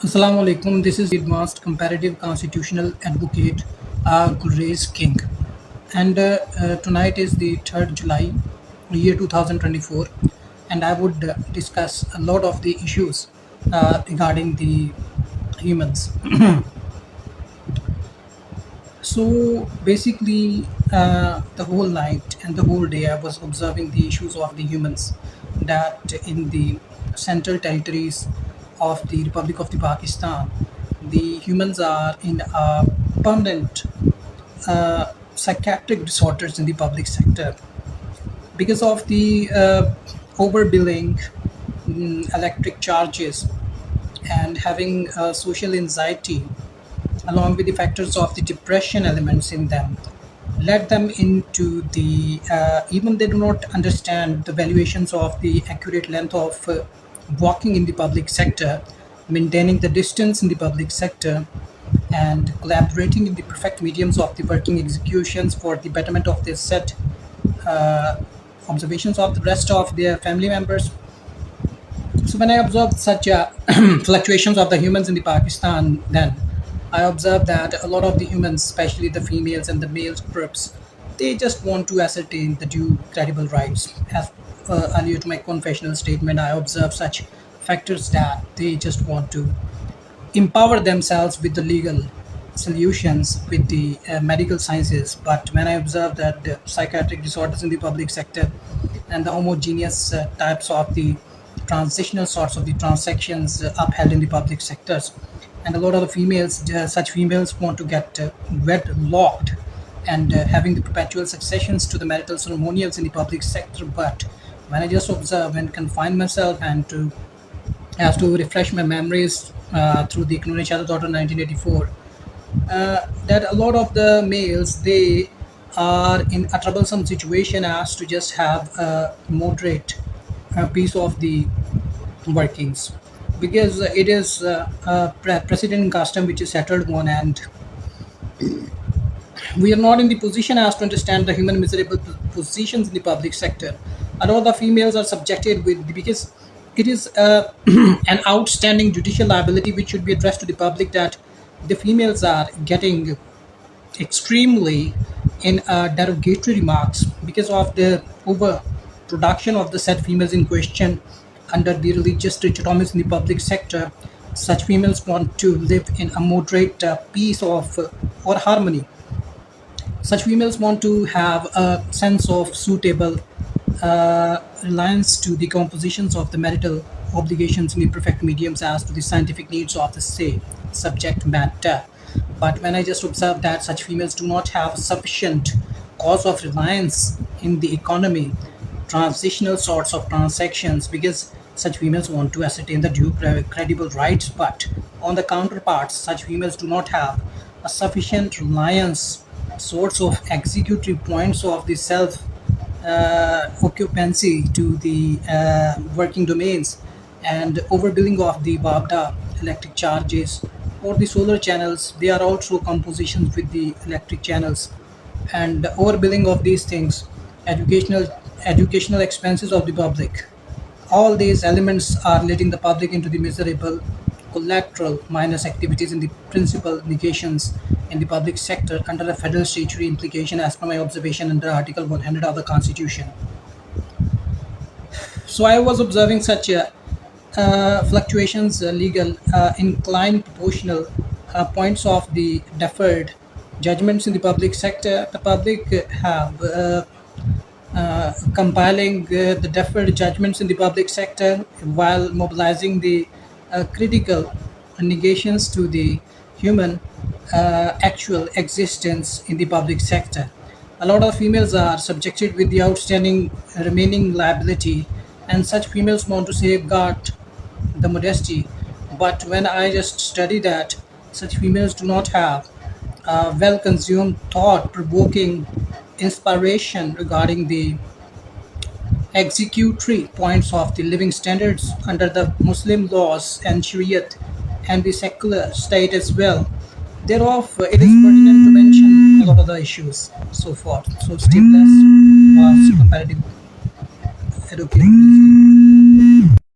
Assalamu alaikum. This is Advanced Comparative Constitutional Advocate Gurrez King, and tonight is the 3rd July, year 2024, and I would discuss a lot of the issues regarding the humans. So basically, the whole night and the whole day, I was observing the issues of the humans that in the central territories of the Republic of the Pakistan, the humans are in a permanent psychiatric disorders in the public sector because of the overbilling, electric charges, and having social anxiety along with the factors of the depression elements in them led them into the even they do not understand the valuations of the accurate length of walking in the public sector, maintaining the distance in the public sector, and collaborating in the perfect mediums of the working executions for the betterment of their set uh, observations of the rest of their family members. So when I observed such fluctuations of the humans in the Pakistan, then I observed that a lot of the humans, especially the females and the male groups, they just want to ascertain the due credible rights. As earlier to my confessional statement, I observed such factors that they just want to empower themselves with the legal solutions with the medical sciences. But when I observed that the psychiatric disorders in the public sector and the homogeneous types of the transitional sorts of the transactions upheld in the public sectors, and a lot of the females, such females want to get wedlocked and having the perpetual successions to the marital ceremonials in the public sector. But when I just observe and confine myself and to have to refresh my memories through the Economic Child Order 1984, that a lot of the males they are in a troublesome situation as to just have a moderate piece of the workings because it is a precedent custom which is settled one, and we are not in the position as to understand the human miserable positions in the public sector. A lot of the females are subjected with because it is an outstanding judicial liability which should be addressed to the public that the females are getting extremely in derogatory remarks because of the overproduction of the said females in question under the religious dichotomies in the public sector. Such females want to live in a moderate peace of or harmony. Such females want to have a sense of suitable reliance to the compositions of the marital obligations in the perfect mediums as to the scientific needs of the same subject matter. But when I just observe that such females do not have sufficient cause of reliance in the economy, transitional sorts of transactions, because such females want to ascertain the due credible rights, but on the counterparts, such females do not have a sufficient reliance sorts of executive points of the self occupancy to the working domains, and overbilling of the Babda electric charges or the solar channels. They are also compositions with the electric channels, and overbilling of these things, educational expenses of the public. All these elements are letting the public into the miserable collateral minus activities in the principal negations in the public sector under a federal statutory implication as per my observation under Article 100 of the Constitution. So I was observing such fluctuations, legal, inclined proportional points of the deferred judgments in the public sector. The public have compiling the deferred judgments in the public sector while mobilizing the critical negations to the human actual existence in the public sector. A lot of females are subjected with the outstanding remaining liability, and such females want to safeguard the modesty. But when I just study that, such females do not have well consumed thought provoking inspiration regarding the executory points of the living standards under the Muslim laws and Shariat and the secular state as well. Thereof, it is pertinent to mention a lot of the issues so forth. So, stay blessed was comparative education.